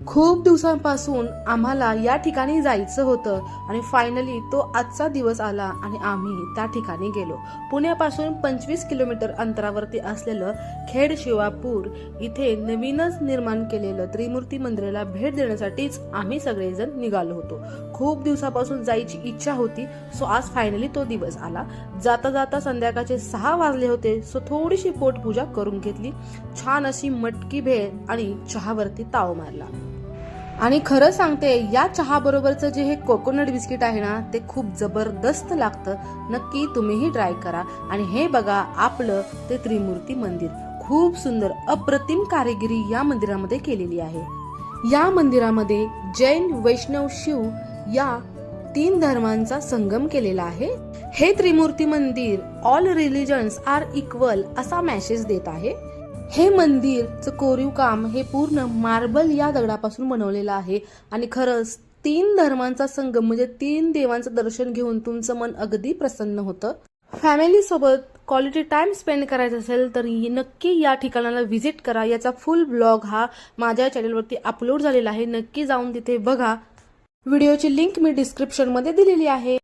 खूप दिवसांपासून आम्हाला या ठिकाणी जायचं होतं आणि फायनली तो आजचा दिवस आला आणि आम्ही त्या ठिकाणी गेलो। पुण्यापासून 25 किलोमीटर अंतरावरती असलेलं खेड शिवापूर इथे नवीनच निर्माण केलेलं त्रिमूर्ती मंदिराला भेट देण्यासाठीच आम्ही सगळेजण निघालो होतो। खूप दिवसापासून जायची इच्छा होती, सो आज फायनली तो दिवस आला। जाता जाता संध्याकाळचे 6 वाजले होते, सो थोडीशी पोटपूजा करून घेतली, छान अशी मटकी भेळ आणि चहावरती ताव मारला। आणि खरं सांगते, या चहा बरोबरचं जे हे कोकोनट बिस्किट आहे ना, ते खूप जबरदस्त लागतं। नक्की तुम्हीही ट्राय करा। आणि हे बघा आपलं ते त्रिमूर्ती मंदिर, खूप सुंदर अप्रतिम कारिगिरी या मंदिरामध्ये केलेली आहे। या मंदिरामध्ये जैन, वैष्णव, शिव या 3 धर्मांचा संगम केलेला आहे। हे त्रिमूर्ती मंदिर ऑल रिलिजन्स आर इक्वल असा मेसेज देत आहे। हे मंदिरचं कोरीव काम हे पूर्ण मार्बल या दगडापासून बनवलेलं आहे आणि खरंच 3 धर्मांचा संगम म्हणजे 3 देवांचं दर्शन घेऊन तुमचं मन अगदी प्रसन्न होतं। फॅमिली सोबत क्वालिटी टाइम स्पेंड करायचा असेल तर नक्की या ठिकाणाला व्हिजिट करा। याचा फुल ब्लॉग हा माझ्या चॅनलवरती अपलोड झालेला आहे, नक्की जाऊन तिथे बघा। व्हिडिओची लिंक मी डिस्क्रिप्शन मध्ये दिलेली आहे।